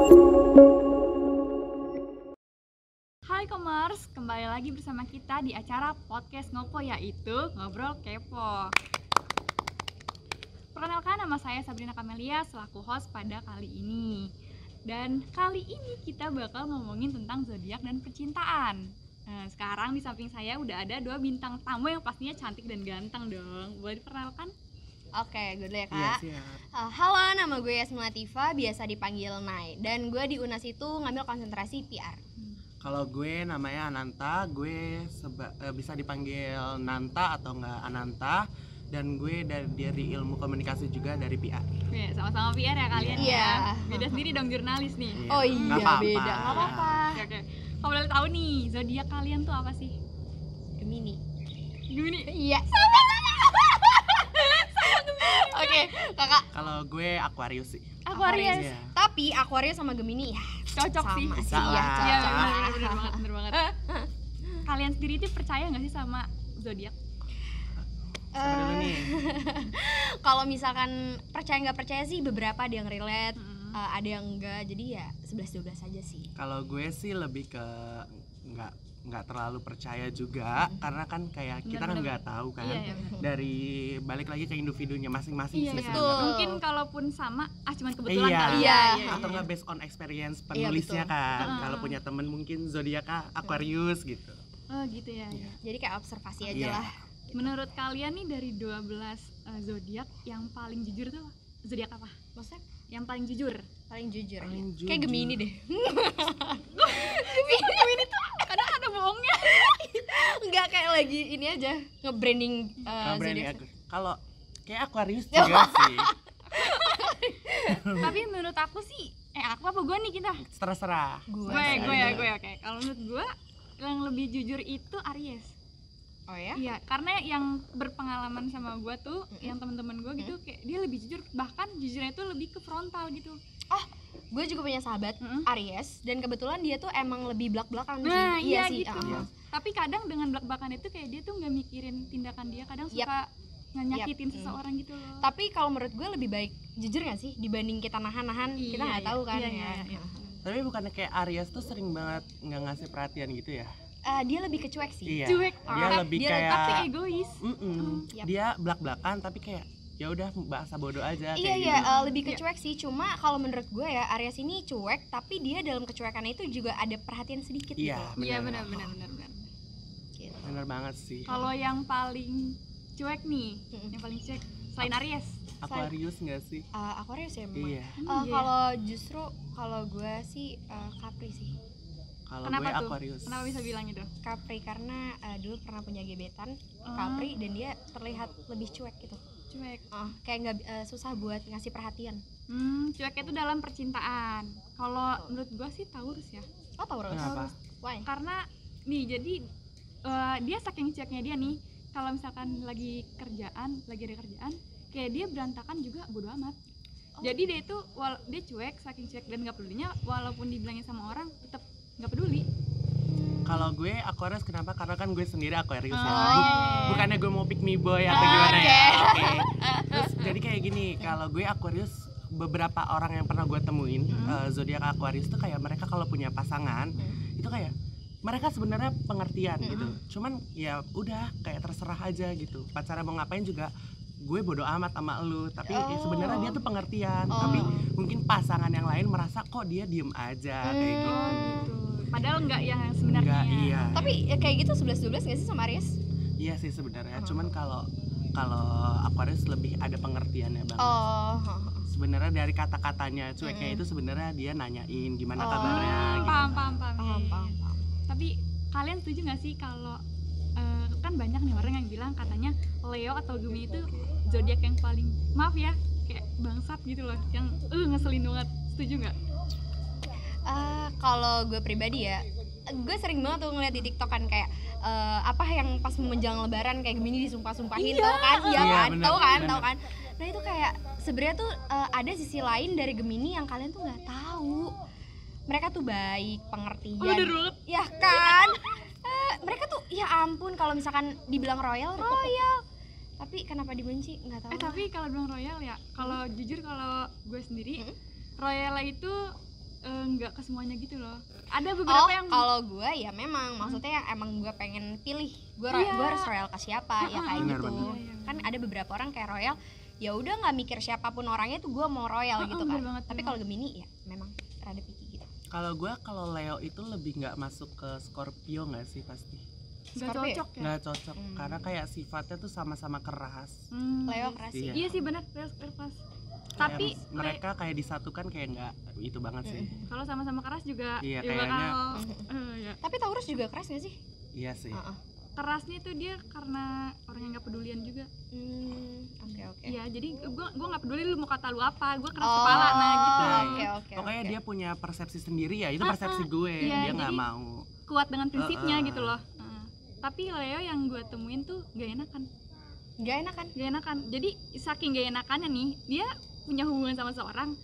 Hai Komers, kembali lagi bersama kita di acara podcast Ngopo, yaitu Ngobrol Kepo. Perkenalkan, nama saya Sabrina Kamelia selaku host pada kali ini. Dan kali ini kita bakal ngomongin tentang zodiak dan percintaan. Nah, sekarang di samping saya udah ada 2 bintang tamu yang pastinya cantik dan ganteng dong. Boleh diperkenalkan? Oke, gue dulu ya Kak. Iya, siap. Halo, nama gue Yasmina Latifa, biasa dipanggil Nai. Dan gue di UNAS itu ngambil konsentrasi PR. Kalau gue namanya Ananta, gue bisa dipanggil Nanta atau enggak Ananta. Dan gue dari ilmu komunikasi juga dari PR. Ya, sama-sama PR ya kalian Iya. ya. Beda sendiri dong jurnalis nih. Iya, Oh iya, nggak apa-apa. beda, nggak apa-apa. Oke. Kalau boleh tahu nih, zodiak kalian tuh apa sih? Gemini. Gemini. Iya. Oke, Kakak. Kalau gue Aquarius sih. Aquarius. Iya. Tapi Aquarius sama Gemini ya Cocok sih. sama sih. Bisa Iya, lah. Iya, cocok. bener banget. Kalian sendiri tuh percaya nggak sih sama zodiak? Siapa dulu nih? Kalau misalkan percaya nggak percaya sih beberapa ada yang relate, ada yang enggak. Jadi ya 11-12 aja sih. Kalau gue sih lebih ke nggak terlalu percaya juga, karena kan kayak kita kan Bener-bener. nggak tahu kan. Iya, iya. Dari balik lagi ke individunya masing-masing Iya, sih iya. Betul. Mungkin kalaupun sama, cuman kebetulan Iya. kali. Iya. Atau nggak based on experience Iya, penulisnya betul. kan. Heeh. Kalau punya temen mungkin zodiaknya Aquarius gitu. Oh gitu ya. Iya. Jadi kayak observasi aja Iya. lah. Menurut kalian nih dari 12 zodiak yang paling jujur tuh zodiak apa? Maksudnya Yang paling jujur? paling jujur ya. Paling Kayak jujur. Gemini deh. Gemini tuh kadang ada bohongnya. Enggak, kayak lagi ini aja nge-branding Kalau berani zodiak. aku, kalau kayak Aquarius juga sih. Tapi menurut aku sih, aku apa gue nih kita? Terserah. Gue Gue oke. Kalau menurut gue yang lebih jujur itu Aries. Oh ya? Iya, karena yang berpengalaman sama gue tuh, yang teman-teman gue gitu, kayak dia lebih jujur, bahkan jujurnya itu lebih ke frontal gitu. Gue juga punya sahabat Aries dan kebetulan dia tuh emang lebih belak-belakan Nah, sih. iya sih. gitu. Iya. Tapi kadang dengan belak-belakan itu kayak dia tuh nggak mikirin tindakan dia, kadang Yap. suka nyakitin Yap. seseorang gitu loh. Tapi kalau menurut gue lebih baik jujur gak sih dibanding kita nahan-nahan, kita Iya, nggak iya. tahu kan Iya, ya. iya. Tapi bukannya kayak Aries tuh sering banget nggak ngasih perhatian gitu ya? Dia lebih ke cuek sih. Iya. Cuek. Dia lebih Dia kayak Tapi egois. Yap. Dia belak-belakan tapi kayak ya udah bahasa bodoh aja Iya kayak iya, gitu. lebih ke Iya. cuek sih. Cuma kalau menurut gue ya Aries ini cuek, tapi dia dalam kecuekannya itu juga ada perhatian sedikit Iya, gitu. Iya benar. benar. Gitu. Bener banget sih. Kalau yang paling cuek nih, Mm-mm. yang paling cuek selain Aries. Aquarius nggak sih? Aquarius ya memang. Iya. Iya. Kalau justru kalau gue sih Capri sih. Kalau Kenapa gue tuh? Aquarius. Kenapa bisa bilang itu? Capri karena dulu pernah punya gebetan Oh. Capri dan dia terlihat lebih cuek gitu. Cuek. Kayak nggak susah buat ngasih perhatian. Cueknya itu dalam percintaan. Kalau menurut gua sih Taurus ya. Oh Taurus. Kenapa? Why? Karena nih jadi dia saking cueknya dia nih, kalau misalkan lagi ada kerjaan, kayak dia berantakan juga bodo amat. Jadi dia itu dia cuek, saking cuek dan nggak pedulinya, walaupun dibilangin sama orang tetap nggak peduli. Kalau gue Aquarius kenapa? Karena kan gue sendiri Aquarius ya. Oh, iya. Bukannya gue mau pick me boy atau gimana ya. Oke. Terus jadi kayak gini, kalau gue Aquarius beberapa orang yang pernah gue temuin zodiak Aquarius tuh kayak mereka kalau punya pasangan itu kayak mereka sebenarnya pengertian gitu. Cuman ya udah kayak terserah aja gitu. Pacarnya mau ngapain juga gue bodo amat sama lu, tapi ya sebenarnya dia tuh pengertian. Tapi mungkin pasangan yang lain merasa kok dia diem aja kayak gitu. Oh gitu. Padahal nggak yang sebenarnya. Enggak, iya. Tapi ya kayak gitu 11-12 gak sih sama Aries? Iya sih sebenarnya. Cuman kalau Aquarius lebih ada pengertiannya banget. Sebenarnya dari kata-katanya cueknya itu sebenarnya dia nanyain gimana kabarnya gitu. Paham. Paham. Tapi kalian setuju nggak sih kalau kan banyak nih orang yang bilang katanya Leo atau Gemini itu zodiak yang paling, maaf ya, kayak bangsat gitu loh, yang ngeselin banget. Setuju nggak? Kalau gue pribadi ya, gue sering banget tuh ngeliat di TikTok kan kayak apa yang pas menjelang lebaran kayak Gemini disumpah-sumpahin, tau kan? Iya kan? bener, Tau kan? bener. Tau kan? Nah itu kayak sebenarnya tuh ada sisi lain dari Gemini yang kalian tuh nggak tahu. Mereka tuh baik, pengertian. Bener banget. Ya kan? Mereka tuh ya ampun kalau misalkan dibilang royal, tapi kenapa dibenci nggak tahu. Tapi kalau bilang royal ya, kalau jujur kalau gue sendiri, royal itu nggak ke semuanya gitu loh. Ada beberapa yang kalau gue ya memang maksudnya emang gue pengen pilih gue harus royal ke siapa ya kayak Benar, gitu. benar. Iya, Kan ada beberapa orang kayak royal ya udah nggak mikir siapapun orangnya tuh gue mau royal gitu kan. bener banget, Tapi bener kalau Gemini ya memang rada picky gitu. Kalau Leo itu lebih nggak masuk ke Scorpio nggak sih pasti? nggak Scorpio ya? cocok ya. Nggak cocok karena kayak sifatnya tuh sama-sama keras. Leo keras sih. Iya. Iya sih benar, keras. Kayak Tapi mereka kayak disatukan kayak nggak itu banget sih. kalau sama-sama keras juga Iya, ya kayaknya. ya. Tapi Taurus juga keras gak sih? Iya sih. Kerasnya itu dia karena orang yang nggak pedulian juga. Oke. Iya, jadi gua nggak peduli lu mau kata lu apa, gua keras kepala nah gitu. Oke. Pokoknya dia punya persepsi sendiri ya, itu persepsi gue. Iya, Dia nggak jadi- mau. Kuat dengan prinsipnya gitu loh. Tapi Leo yang gue temuin tuh gak enakan. Gak enakan. Jadi saking gak enakannya nih, dia punya hubungan sama seorang,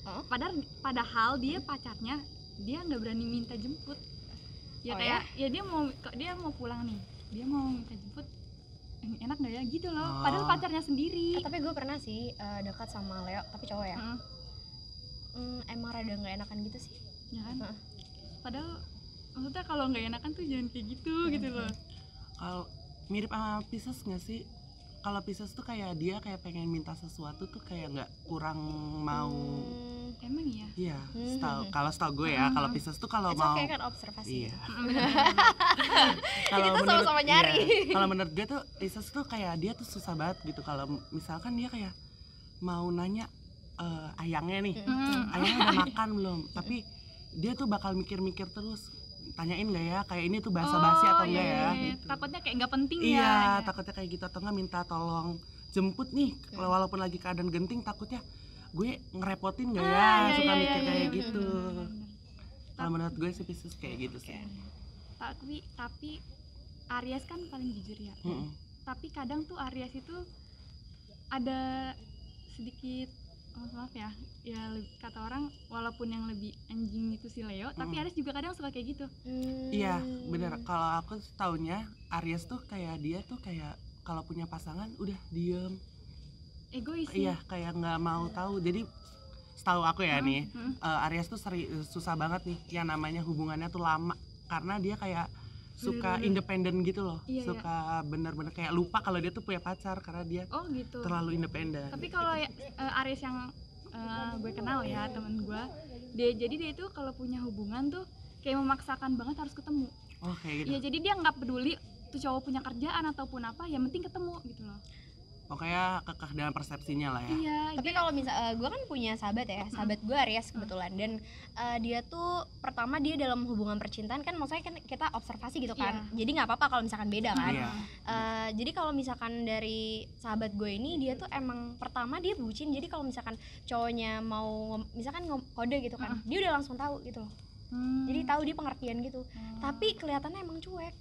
padahal dia pacarnya, dia nggak berani minta jemput. Ya kayak ya dia mau pulang nih, dia mau minta jemput, enak nggak ya gitu loh. Padahal pacarnya sendiri. Tapi gue pernah sih dekat sama Leo tapi cowok ya. Emang rada nggak enakan gitu sih. Ya kan? Padahal maksudnya kalau nggak enakan tuh jangan kayak gitu gitu loh. Kalau mirip sama Pisces nggak sih? Kalau Pisces tuh kayak dia kayak pengen minta sesuatu tuh kayak nggak kurang mau. Emang ya? Iya. Setahu gue ya, kalau Pisces tuh kalau mau. Kayak kan observasi. Iya. Kita sama-sama nyari. Kalau menurut gue tuh Pisces tuh kayak dia tuh susah banget gitu. Kalau misalkan dia kayak mau nanya ayangnya nih, ayangnya udah makan belum? Tapi dia tuh bakal mikir-mikir terus. Tanyain nggak ya kayak ini tuh basa-basi atau enggak ya gitu. Takutnya kayak nggak penting Iya, ya. takutnya kayak gitu atau enggak minta tolong jemput nih walaupun lagi keadaan genting, takutnya gue ngerepotin nggak ya, suka mikir kayak gitu. Kalau menurut gue sih Pisces kayak gitu sih. Tapi Aries kan paling jujur ya. Tapi kadang tuh Aries itu ada sedikit maaf ya kata orang walaupun yang lebih anjing itu si Leo, tapi Aries juga kadang suka kayak gitu. Iya, bener. Kalau aku taunya Aries tuh kayak dia tuh kayak kalau punya pasangan udah diem, Egois. iya kayak nggak mau tahu. Jadi setahu aku ya nih, Aries tuh susah banget nih yang namanya hubungannya tuh lama karena dia kayak suka independen gitu loh. Suka bener-bener kayak lupa kalau dia tuh punya pacar karena dia gitu. terlalu independen. Tapi kalau Aries yang gue kenal ya, temen gue, jadi dia itu kalau punya hubungan tuh kayak memaksakan banget harus ketemu. Oh kayak gitu. Iya, jadi dia nggak peduli tuh cowok punya kerjaan ataupun apa, yang penting ketemu gitu loh. Pokoknya kekeh dalam persepsinya lah ya. Iya. Tapi kalau misal gue kan punya sahabat ya, sahabat gue Aries kebetulan, dan dia tuh pertama dia dalam hubungan percintaan kan, maksudnya kan kita observasi gitu kan, jadi nggak apa-apa kalau misalkan beda kan. Jadi kalau misalkan dari sahabat gue ini, dia tuh emang pertama dia bucin, jadi kalau misalkan cowoknya mau misalkan kode gitu kan, dia udah langsung tahu gitu loh. Jadi tahu, dia pengertian gitu. Tapi kelihatannya emang cuek.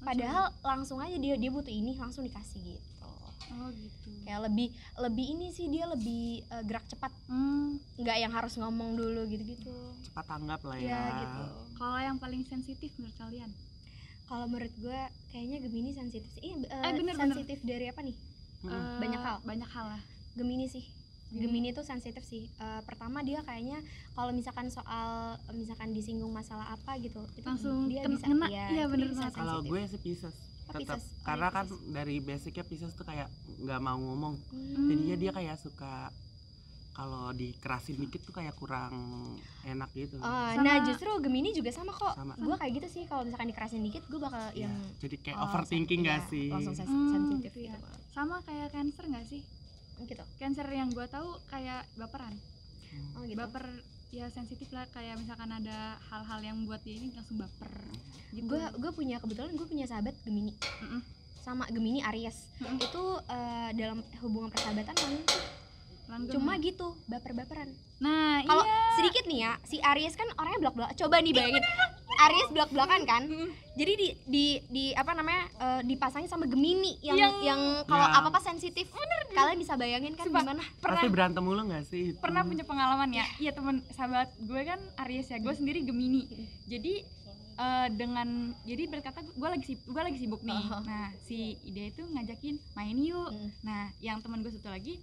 Padahal langsung aja dia butuh ini langsung dikasih gitu. Oh gitu. Kayak lebih ini sih, dia lebih gerak cepat. Nggak yang harus ngomong dulu gitu-gitu. Cepat tanggap lah ya. Iya gitu. Kalau yang paling sensitif menurut kalian? Kalau menurut gue kayaknya Gemini sensitif sih. Bener. Sensitif dari apa nih? Banyak hal lah. Gemini sih. Gemini tuh sensitif sih. Pertama dia kayaknya kalau misalkan soal misalkan disinggung masalah apa gitu, itu Langsung dia bisa kena. ya, Iya, itu bener bisa banget. Kalau sensitif. gue sih Pisces tetap Pisces. karena Iya, kan Pisces. dari basicnya Pisces tuh kayak nggak mau ngomong, jadinya dia kayak suka kalau dikerasin dikit tuh kayak kurang enak gitu. Nah justru Gemini juga sama kok. Sama. Gue kayak gitu sih, kalau misalkan dikerasin dikit gue bakal Ya, yang jadi kayak overthinking iya, gak sih? langsung sensitif Iya. gitu. Sama kayak Cancer nggak sih? Gitu. Cancer yang gue tahu kayak baperan. Oh gitu. Baper ya, sensitif lah, kayak misalkan ada hal-hal yang buat dia ini langsung baper gitu. Gue kebetulan gue punya sahabat Gemini. Sama Gemini Aries. Itu dalam hubungan persahabatan Langgeng. cuma gitu, baper-baperan. Nah, Kalau iya. sedikit nih ya, si Aries kan orangnya belak-belakan. Coba nih bayangin. Aries belak-belakan kan? Jadi di apa namanya? Dipasangin sama Gemini yang kalau Ya. apa-apa sensitif. Kalian bisa bayangin kan Sumpah. gimana? Pasti berantem mulu gak sih? itu? Pernah punya pengalaman ya. Iya, teman sahabat gue kan Aries ya, gue sendiri Gemini. Jadi jadi berkata gue lagi sibuk nih. Nah, si Ide itu ngajakin main yuk. Nah, yang teman gue satu lagi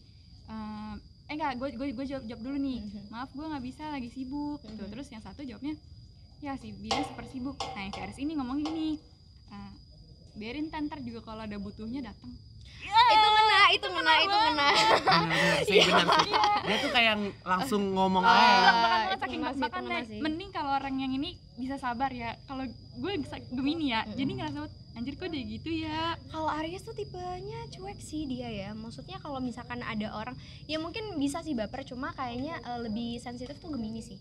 enggak, gue jawab dulu nih. Maaf, gue nggak bisa, lagi sibuk. Gitu. Terus yang satu jawabnya, ya si Bida super sibuk. Nah yang si Aris ini ngomong gini, biarin ntar juga kalau ada butuhnya datang. Itu ngena. Bener sih. Dia tuh kayak langsung ngomong aja. Bahkan mending kalau orang yang ini bisa sabar ya. Kalau gue Gemini ya, jadi ngerasa anjir kok dia gitu ya. Kalau Aries tuh tipenya cuek sih dia ya. Maksudnya kalau misalkan ada orang, ya mungkin bisa sih baper, cuma kayaknya lebih sensitif tuh Gemini sih.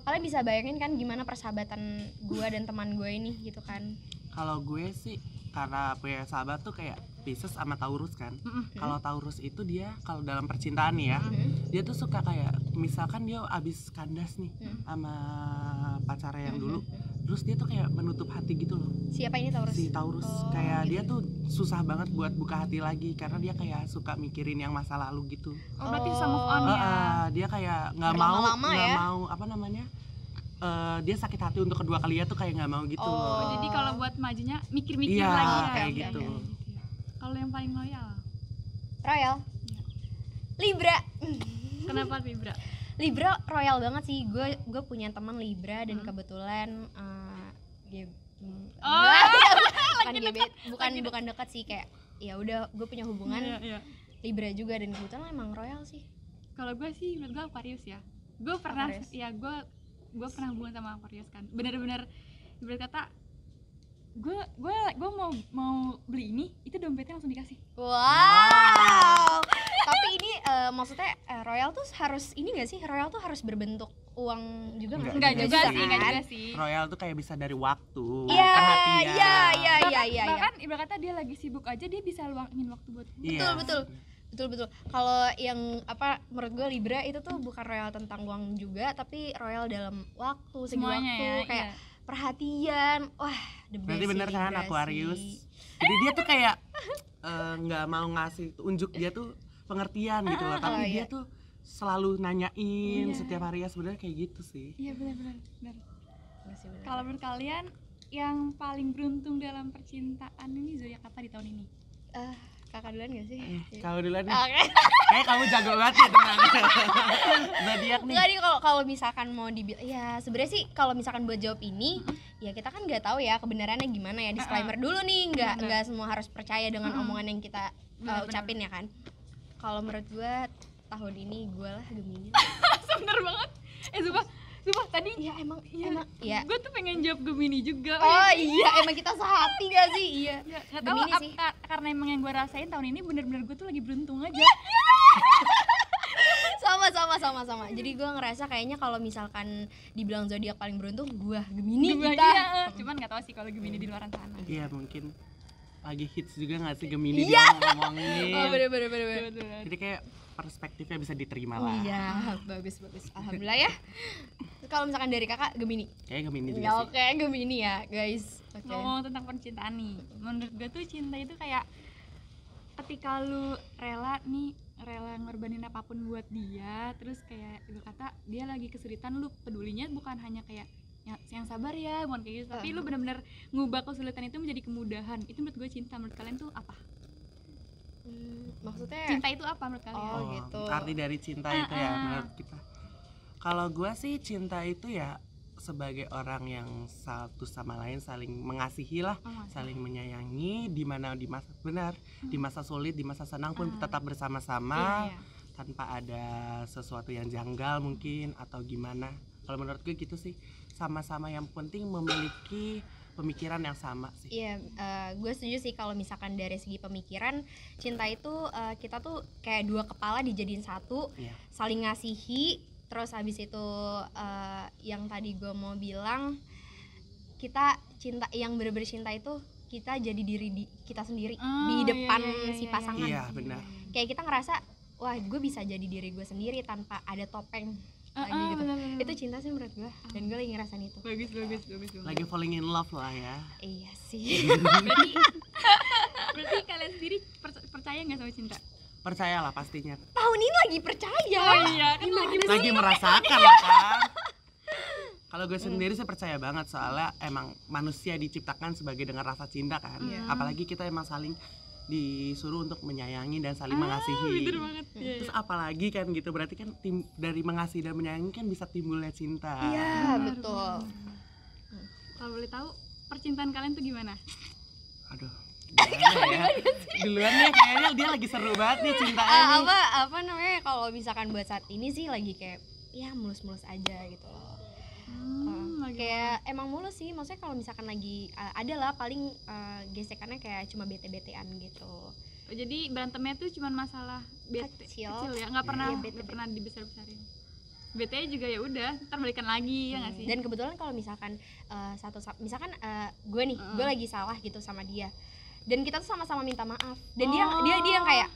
Kalian bisa bayangin kan gimana persahabatan gue dan teman gue ini gitu kan. Kalau gue sih karena punya sahabat tuh kayak Pisces sama Taurus kan. Kalau Taurus itu dia kalau dalam percintaan nih ya, dia tuh suka kayak misalkan dia abis kandas nih sama pacarnya yang dulu, terus dia tuh kayak menutup hati gitu loh. Siapa ini Taurus? Si Taurus. Kayak gitu. Dia tuh susah banget buat buka hati lagi karena dia kayak suka mikirin yang masa lalu gitu. Berarti susah move on ya. Dia kayak nggak mau apa namanya, dia sakit hati untuk kedua kalinya tuh kayak nggak mau gitu loh. Jadi kalau buat majunya mikir-mikir iya, lagi ya. kayak gitu. Kalau yang paling loyal? Royal. Libra. Kenapa Libra? Libra royal banget sih. Gue punya teman Libra dan kebetulan bukan dekat sih, kayak ya udah gue punya hubungan Libra juga dan kebetulan emang royal sih. Kalau gue sih menurut gue Aquarius ya. Gue pernah gue pernah hubungan sama Aquarius kan. Bener-bener berkata gue mau beli ini, itu dompetnya langsung dikasih. Wow. Tapi ini maksudnya royal tuh harus ini nggak sih? Royal tuh harus berbentuk uang juga nggak? Enggak juga sih. Royal tuh kayak bisa dari waktu, Iya, perhatian. Iya. Bahkan ibarat kata dia lagi sibuk aja dia bisa luangin waktu buat gue. Betul. Kalau yang menurut gue Libra itu tuh bukan royal tentang uang juga, tapi royal dalam waktu, segi semuanya waktu, ya, kayak perhatian. Wah, the best. Berarti bener kan Aquarius. Jadi dia tuh kayak nggak mau ngasih unjuk dia tuh pengertian gitu loh, tapi dia tuh selalu nanyain setiap hari ya, sebenarnya kayak gitu sih. Iya benar. Kalau menurut kalian yang paling beruntung dalam percintaan ini zodiak apa di tahun ini? Kakak duluan gak sih? Kamu duluan nih. Oke. Kayak kamu jago banget ya tentang zodiak nih. Enggak nih, kalau misalkan mau dibilang ya sebenarnya sih kalau misalkan buat jawab ini ya kita kan nggak tahu ya kebenarannya gimana ya. Disclaimer dulu nih, nggak semua harus percaya dengan omongan yang kita ucapin ya kan. Kalau menurut gue tahun ini gue lah Gemini. Bener banget. Sumpah tadi ya emang gue tuh pengen jawab Gemini juga. Oh iya, emang kita sehati gak sih? Iya. Nggak tahu karena emang yang gue rasain tahun ini bener-bener gue tuh lagi beruntung aja. sama. Jadi gue ngerasa kayaknya kalau misalkan dibilang zodiak paling beruntung, gue Gemini kita. Iya. Cuman nggak tahu sih kalau Gemini di luar sana. Iya mungkin lagi hits juga nggak sih Gemini dia ngomongin. Oh bener. Jadi kayak perspektifnya bisa diterima lah. Iya, bagus. Alhamdulillah ya. Kalau misalkan dari kakak Gemini. Kayak Gemini juga Ya sih. oke, Gemini ya guys. Ngomong tentang percintaan nih, menurut gue tuh cinta itu kayak ketika lu rela ngorbanin apapun buat dia, terus kayak ibu kata dia lagi kesulitan, lu pedulinya bukan hanya kayak yang sabar ya, bukan kayak gitu, tapi lu benar-benar ngubah kesulitan itu menjadi kemudahan. Itu menurut gue cinta. Menurut kalian tuh apa? Maksudnya cinta itu apa menurut kalian? Oh gitu. Arti dari cinta itu ya menurut kita. Kalau gue sih cinta itu ya sebagai orang yang satu sama lain saling mengasihi lah, saling menyayangi di masa sulit, di masa senang pun tetap bersama-sama, tanpa ada sesuatu yang janggal mungkin atau gimana. Kalau menurut gue gitu sih, sama-sama yang penting memiliki pemikiran yang sama sih. Iya, gue setuju sih kalau misalkan dari segi pemikiran, cinta itu kita tuh kayak dua kepala dijadiin satu, saling ngasihi. Terus habis itu yang tadi gue mau bilang, kita cinta, yang bener-bener cinta itu kita jadi diri kita sendiri di depan si pasangan. Iya benar. Kayak kita ngerasa, wah gue bisa jadi diri gue sendiri tanpa ada topeng lagi gitu. Bener. Itu cinta sih menurut gue, dan gue lagi ngerasain itu. Bagus. Lagi falling in love lah ya. Iya sih. Berarti kalian sendiri percaya nggak sama cinta? Percayalah pastinya. Tahun ini lagi percaya. Oh iya, kan lagi merasakan lah kan. Kalau gue sendiri sih percaya banget, soalnya emang manusia diciptakan sebagai dengan rasa cinta kan. Apalagi kita emang saling disuruh untuk menyayangi dan saling mengasihi. Bener banget. Terus apalagi kan gitu, berarti kan dari mengasihi dan menyayangi kan bisa timbulnya cinta. Iya, betul. Kalau boleh tahu percintaan kalian tuh gimana? Aduh, gimana ya? Duluan deh, kayaknya dia lagi seru banget nih cintanya nih. Apa namanya, kalau misalkan buat saat ini sih lagi kayak ya mulus-mulus aja gitu loh. Kayak emang mulus sih, maksudnya kalau misalkan lagi ada lah paling gesekannya kayak cuma bete-betean gitu. Jadi berantemnya tuh cuma masalah kecil ya, nggak pernah dibesar-besarin. Bete juga ya udah, ntar balikan lagi ya nggak sih? Dan kebetulan kalau misalkan gue nih, gue lagi salah gitu sama dia. Dan kita tuh sama-sama minta maaf. Dan dia yang kayak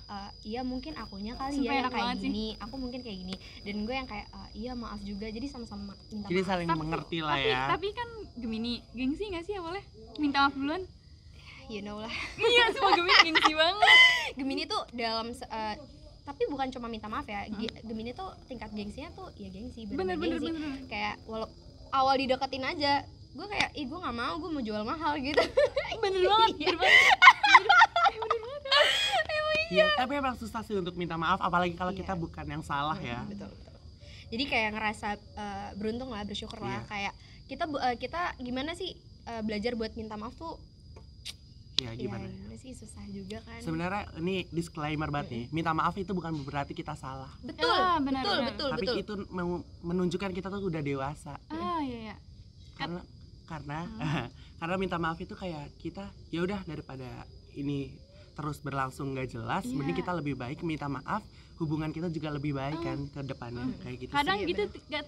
iya mungkin akunya kali Sumpah ya yang enak kayak banget sih. gini, aku mungkin kayak gini. Dan gue yang kayak iya maaf juga. Jadi sama-sama minta Jadi maaf. saling mengerti lah ya. Tapi kan Gemini, gengsi nggak sih awalnya? Minta maaf duluan? You know lah. Iya, semua Gemini gengsi banget. Gemini tuh dalam tapi bukan cuma minta maaf ya. Gemini tuh tingkat gengsinya tuh ya gengsi, bener gengsi. Kayak walau awal dideketin aja, gue kayak gue nggak mau, gue mau jual mahal gitu. Bener banget. Iya, tapi emang susah sih untuk minta maaf, apalagi kalau kita bukan yang salah ya. Betul. Jadi kayak ngerasa beruntung lah, bersyukur lah. Kayak kita gimana sih belajar buat minta maaf tuh. Ya gimana? Ya sih susah juga kan. Sebenarnya ini disclaimer banget nih, minta maaf itu bukan berarti kita salah. Betul, benar. Tapi itu menunjukkan kita tuh udah dewasa. Iya. Karena minta maaf itu kayak kita ya udah daripada ini terus berlangsung nggak jelas, mending kita lebih baik minta maaf, hubungan kita juga lebih baik kan ke depannya kayak gitu.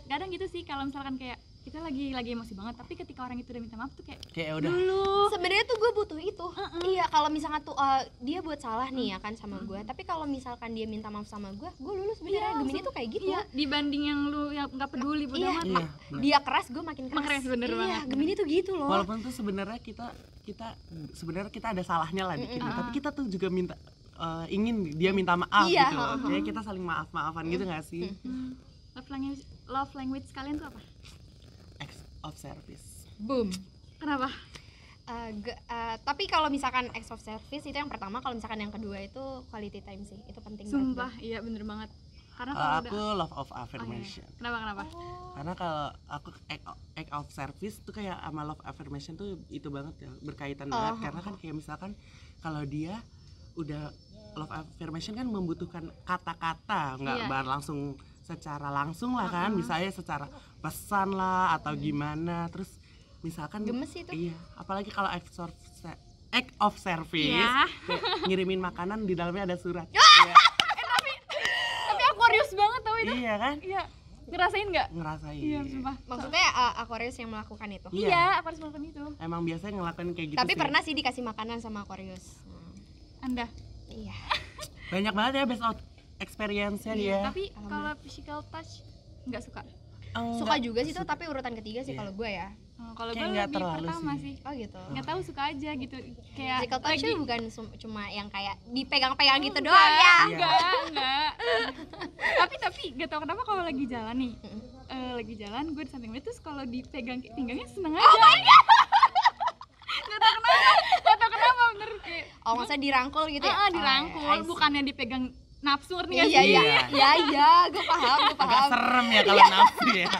Kadang gitu sih kalau misalkan kayak kita lagi emosi banget, tapi ketika orang itu udah minta maaf tuh kayak udah. Sebenarnya tuh gue butuh itu. Iya, kalau misalkan tuh dia buat salah nih ya kan sama gue, tapi kalau misalkan dia minta maaf sama gue lulus beneran. Gemini tuh kayak gitu. Iya, dibanding yang lu yang nggak peduli bodo amat. Iya, dia keras, gue makin keras. Bener banget. Gemini tuh gitu loh. Walaupun tuh sebenarnya kita ada salahnya lah dikit, tapi kita tuh juga minta ingin dia minta maaf gitu loh. Kayak kita saling maaf-maafan gitu nggak sih? Love language kalian tuh apa? Acts of service. Boom. Kenapa? Tapi kalau misalkan acts of service itu yang pertama, kalau misalkan yang kedua itu quality time sih, itu penting banget. Sumpah, iya bener banget. Karena kalau aku love of affirmation. Kenapa? Karena kalau aku act of service tuh kayak sama love affirmation tuh itu banget ya, berkaitan banget. Karena kan kayak misalkan kalau dia udah love affirmation kan membutuhkan kata-kata, nggak langsung secara langsung lah kan, misalnya secara pesan lah atau gimana. Terus misalkan gemes itu. Iya, apalagi kalau act of service kayak ngirimin makanan di dalamnya ada surat. tapi Aquarius banget tau itu. Iya kan? Iya. Ngerasain nggak? Ngerasain. Iya, sumpah. Maksudnya Aquarius yang melakukan itu. Iya, Aquarius melakukan itu. Emang biasanya ngelakuin kayak gitu. Tapi sih. pernah sih dikasih makanan sama Aquarius. Anda? Iya. Banyak banget ya based out experience-nya dia. Tapi kalau physical touch nggak suka. Suka juga sih tuh, tapi urutan ketiga sih kalau gue ya. Kalau gue Kayak lebih pertama sih. Oh gitu. Nggak tahu, suka aja gitu. Kayak Physical touch lagi bukan cuma yang kayak dipegang-pegang gitu doang ya. Enggak. tapi nggak tahu kenapa kalau lagi jalan nih. Lagi jalan gue di samping dia, terus kalau dipegang pinggangnya seneng aja. Oh my god. Nggak tahu kenapa bener kayak. Oh, maksudnya dirangkul gitu ya? Dirangkul, bukannya dipegang nafsu, ngerti nggak sih? Iya, gue paham. Agak serem ya kalau nafsu ya.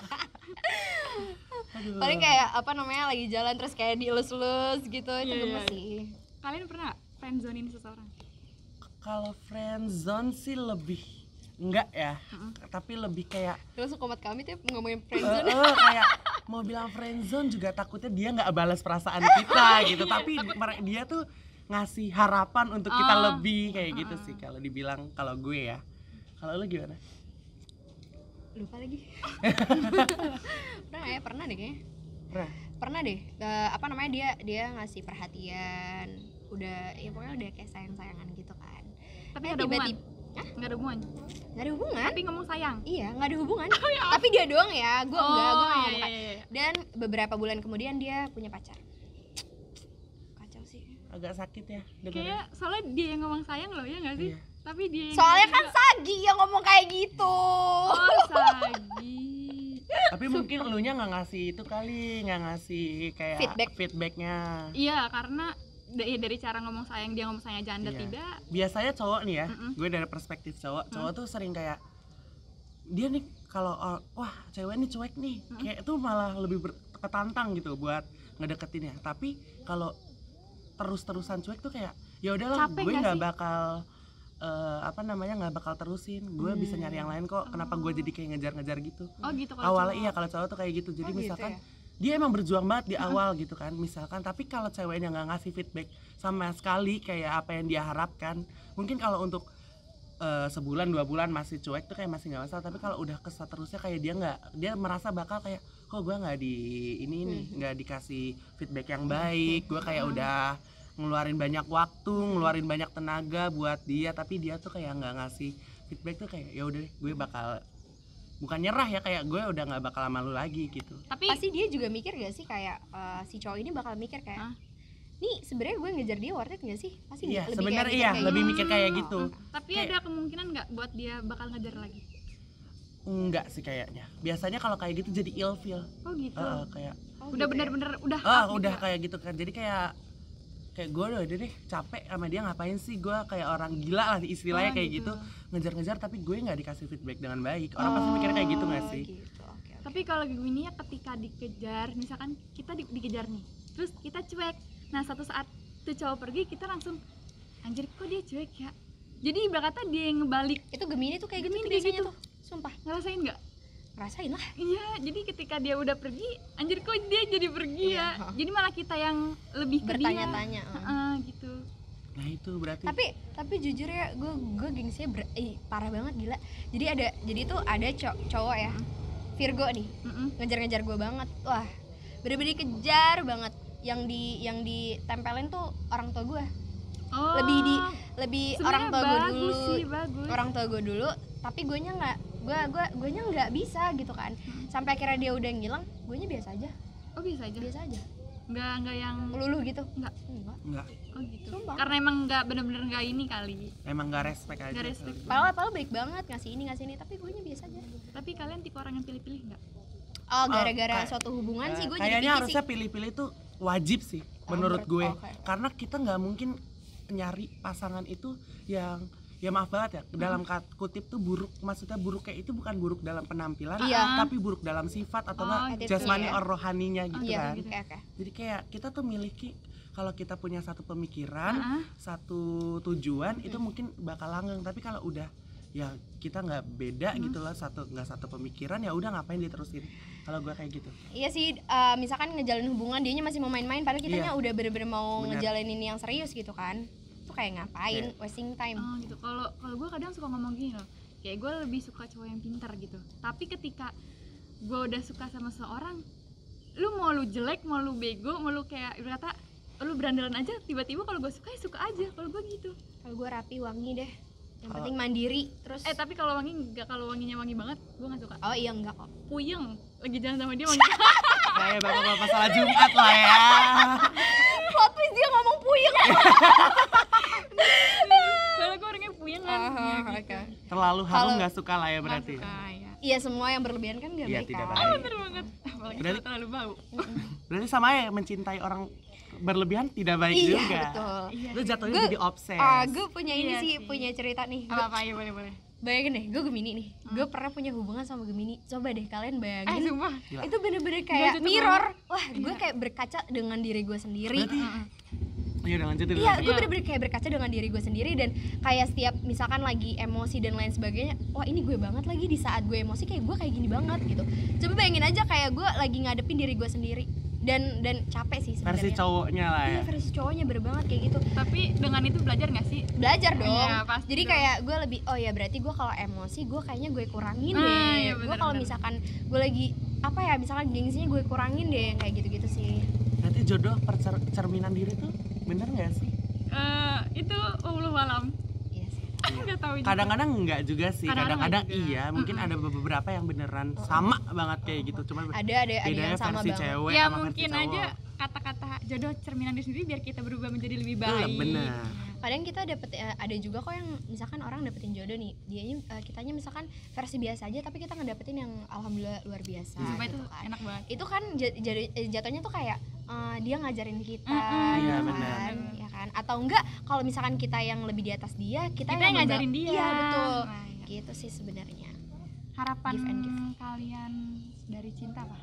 Aduh. Paling kayak apa namanya, lagi jalan terus kayak dielus-elus gitu, itu gemes sih. Kalian pernah friendzonin seseorang? Kalau friendzone sih lebih enggak ya, tapi lebih kayak Terus komat kami tuh ngomongin friendzone. kayak mau bilang friendzone juga takutnya dia nggak balas perasaan kita gitu, tapi dia tuh ngasih harapan untuk kita lebih kayak gitu sih kalau dibilang, kalau gue ya. Kalau lu gimana? Lupa lagi. Pernah deh kayaknya. Pernah deh. Apa namanya, dia ngasih perhatian, udah ya pokoknya udah kayak sayang-sayangan gitu kan. Tapi ada hubungan? Nggak ada hubungan? Nggak ada hubungan. Tapi ngomong sayang? Iya, nggak ada hubungan. Tapi dia doang ya, gue enggak, gue nggak ngomong. Iya. Dan beberapa bulan kemudian dia punya pacar. Kacau sih. Agak sakit ya dengarnya. Kayak soalnya dia yang ngomong sayang loh, ya nggak sih? Iya. Tapi dia yang Soalnya kan Sagi yang ngomong kayak gitu. Sagi. Tapi mungkin elunya nggak ngasih itu kali, nggak ngasih kayak feedbacknya. Iya, karena dari cara ngomong sayang dia ngomong sayang aja Anda Iya. tidak. Biasanya cowok nih ya, gue dari perspektif cowok tuh sering kayak dia nih kalau wah cewek nih cuek nih, kayak itu malah lebih ketantang gitu buat ngedeketinnya. Tapi kalau terus-terusan cuek tuh kayak ya udahlah, Capek gue nggak nggak sih? bakal nggak bakal terusin. Gue bisa nyari yang lain kok. Kenapa gue jadi kayak ngejar-ngejar gitu? Oh gitu kalau Awalnya cowok. iya, kalau cowok tuh kayak gitu. Jadi Oh, gitu misalkan ya? dia emang berjuang banget di awal gitu kan, misalkan, tapi kalau ceweknya nggak ngasih feedback sama sekali kayak apa yang dia harapkan, mungkin kalau untuk sebulan 2 bulan masih cuek tuh kayak masih nggak masalah, tapi kalau udah terusnya kayak dia merasa bakal kayak kok gue nggak nggak dikasih feedback yang baik, gue kayak udah ngeluarin banyak waktu, ngeluarin banyak tenaga buat dia, tapi dia tuh kayak nggak ngasih feedback tuh kayak ya udah deh, gue bakal bukan nyerah ya, kayak gue udah nggak bakal sama lu lagi gitu. Tapi Pasti dia juga mikir gak sih kayak si cowok ini bakal mikir kayak nih sebenarnya gue ngejar dia worth it gak sih? Pasti Iya, lebih sebenarnya kayak iya, gitu, lebih mikir kayak gitu. tapi Kayak- ada kemungkinan nggak buat dia bakal ngejar lagi? Enggak sih kayaknya. Biasanya kalau kayak gitu jadi ilfeel. Oh gitu. Kayak Oh, Udah gitu ya? bener-bener udah udah kayak gitu kan. Jadi kayak gue udah deh capek sama dia, ngapain sih gue kayak orang gila lah istilahnya, Oh, kayak gitu. gitu ngejar-ngejar tapi gue nggak dikasih feedback dengan baik. Orang pasti mikirnya kayak gitu nggak sih? Gitu. Oke. Tapi kalau gini ya, ketika dikejar, misalkan kita dikejar nih, terus kita cuek. Nah satu saat tuh cowok pergi, kita langsung anjir kok dia cuek ya. Jadi ibarat kata dia yang ngebalik. Itu Gemini tuh kayak gitu Gemini tuh kayak biasanya gitu. tuh. Sumpah, Ngerasain nggak? rasain lah. Iya, jadi ketika dia udah pergi, anjir kok dia jadi pergi Iya, ya. Jadi malah kita yang lebih ke dia. Bertanya-tanya. Gitu. Nah itu berarti Tapi jujur ya, gue gengsinya parah banget gila. Jadi tuh ada cowok ya, Virgo nih, ngejar-ngejar gue banget. Wah, bener-bener kejar banget. Yang ditempelin tuh orang tua gue. Oh, Lebih sebenarnya orang tua gue bagus dulu. sih, bagus. Orang tua gue dulu, tapi guenya nggak bisa gitu kan. Sampai akhirnya dia udah ngilang, guenya biasa aja. Oh biasa aja. Biasa aja. Nggak yang Luluh gitu. Enggak. enggak, Oh gitu. Sumpah. Karena emang nggak bener-bener nggak ini kali. emang nggak respect aja. Nggak respect. Padahal baik banget ngasih ini, tapi guenya biasa aja. Tapi kalian tipe orang yang pilih-pilih nggak? Oh, gara-gara kayak- suatu hubungan sih gue jadi Kayaknya picky harusnya sih. pilih-pilih tuh wajib sih menurut menurut- gue. oke. Karena kita nggak mungkin nyari pasangan itu yang ya maaf banget ya, dalam kutip tuh buruk, maksudnya buruk kayak itu bukan buruk dalam penampilan, Iya. tapi buruk dalam sifat atau Oh, enggak attitude jasmani ya. or rohaninya gitu Iya, kan. oke. Jadi kayak kita tuh miliki, kalau kita punya satu pemikiran, Ah, satu tujuan itu mungkin bakal langgeng, tapi kalau udah ya kita nggak beda gitu loh, nggak satu pemikiran, ya udah ngapain diterusin. Kalau gue kayak gitu. Iya sih, misalkan ngejalanin hubungan dianya masih mau main-main, padahal kitanya Iya. udah bener-bener mau Bener. ngejalanin yang serius gitu kan. Itu kayak ngapain, wasting time. oh gitu. Kalau gue kadang suka ngomong gini loh. Kayak gue lebih suka cowok yang pintar gitu. Tapi ketika gue udah suka sama seorang, lu mau lu jelek, mau lu bego, mau lu kayak berkata lu berandalan aja, tiba-tiba kalau gue suka ya suka aja. Kalau gue gitu. Kalau gue rapi, wangi deh. Yang penting mandiri, terus Tapi kalau wangi enggak, kalau wanginya wangi banget, gue nggak suka. oh iya enggak kok. Puyeng, lagi jalan sama dia wangi. Kayak bapak-bapak salah Jumat lah ya. Plot twist dia ngomong puyeng. Kalau gue orangnya puyeng kan. Ya, gitu. Terlalu harum Kalau- nggak suka lah ya Nggak berarti. suka, ya. Iya, semua yang berlebihan kan gak Iya, baik tidak kan. baik. Bener banget. Apalagi Berarti- kalau terlalu bau. Berarti sama ya, mencintai orang berlebihan tidak baik Iya, juga. betul. Lu jatuhnya Gue- jadi obses. Gue punya ini Iya sih, sih. punya cerita nih. Apa ya, boleh. Bayangin deh, gue Gemini nih. Gue pernah punya hubungan sama Gemini. Coba deh kalian bayangin. Sumpah. Gila. Itu bener-bener kayak cocok mirror. Wah, gue kayak berkaca dengan diri gue sendiri. Berarti iya udah lanjutin. Iya, gue Iya. bener-bener kayak berkaca dengan diri gue sendiri. Dan kayak setiap misalkan lagi emosi dan lain sebagainya, wah ini gue banget lagi di saat gue emosi, kayak gue kayak gini banget gitu. Coba bayangin aja kayak gue lagi ngadepin diri gue sendiri. Dan capek sih sebenarnya. Versi cowoknya lah ya. Iya, versi cowoknya bener banget kayak gitu. Tapi dengan itu belajar nggak sih? Belajar dong. Iya, pasti Jadi dong. kayak gue lebih, oh ya berarti gue kalau emosi gue kayaknya gue kurangin Ah, deh. iya, Gue bener, kalau bener. misalkan gue lagi apa ya, misalkan gengsinya gue kurangin deh, kayak gitu-gitu sih. Berarti jodoh cerminan diri tuh bener nggak sih? Itu Allah alam. Iya sih. Nggak tahu juga. Kadang-kadang enggak juga sih. Kadang-kadang Kadang-kadang juga. iya. Mungkin ada beberapa yang beneran sama banget kayak gitu. Cuma Ada bedanya yang sama versi banget. cewek Ya sama versi mungkin cowok. aja kata-kata jodoh cerminan diri sendiri biar kita berubah menjadi lebih Iya, baik. bener. Kadang kita dapet ada juga kok yang misalkan orang dapetin jodoh nih, dianya kitanya misalkan versi biasa aja tapi kita ngedapetin yang alhamdulillah luar biasa. Sumpah gitu itu kan. enak banget. Itu kan jatuhnya tuh kayak dia ngajarin kita Iya, gitu benar. kan, ya kan? Atau enggak kalau misalkan kita yang lebih di atas dia, kita yang ngajarin dia. Iya, betul. Nah, iya. Gitu sih sebenarnya. Harapan Give and give. kalian dari cinta apa?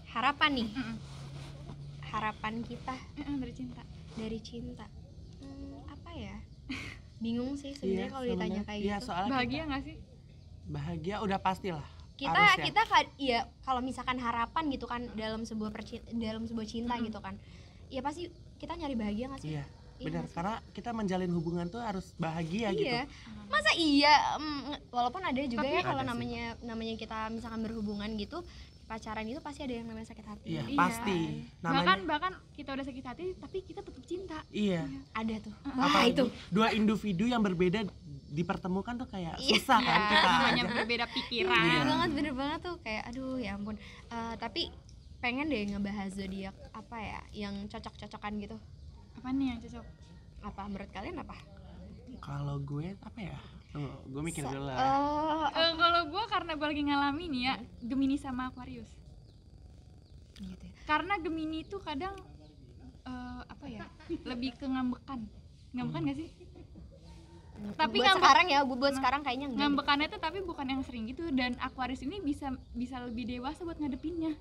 Harapan nih. Harapan kita Dari cinta. dari cinta. Apa ya? Bingung sih sebenarnya kalau ditanya kayak iya, gitu. soalnya Bahagia nggak sih? bahagia udah pastilah. kita Harusnya. kita ya kalau misalkan harapan gitu kan dalam sebuah cinta gitu kan, ya pasti kita nyari bahagia nggak sih? Iya, Iya benar. nggak sih? Karena kita menjalin hubungan tuh harus bahagia gitu. Iya, masa iya, walaupun ada juga Tapi ya kalau ada sih. namanya kita misalkan berhubungan gitu, pacaran itu pasti ada yang namanya sakit hati. Iya, Iya. pasti. Namanya Bahkan kita udah sakit hati tapi kita tetap cinta. iya. Ada tuh. Apalagi Wah itu. dua individu yang berbeda dipertemukan tuh kayak Iya. susah kan kita Hanya aja. berbeda pikiran. Iya. Bener banget tuh kayak aduh ya ampun. Tapi pengen deh ngebahas zodiak apa ya yang cocok-cocokan gitu. Apa nih yang cocok? Apa menurut kalian apa? Kalau gue apa ya? Tunggu, gue mikir dulu lah. Kalau gue karena gue lagi ngalamin ya Gemini sama Aquarius. Gitu ya. Karena Gemini itu kadang apa ya? Lebih ke ngambekan. Ngambekan gak sih? Tapi buat sekarang ya, buat sekarang kayaknya enggak. Ngambekannya tuh tapi bukan yang sering gitu, dan Aquarius ini bisa lebih dewasa buat ngadepinnya.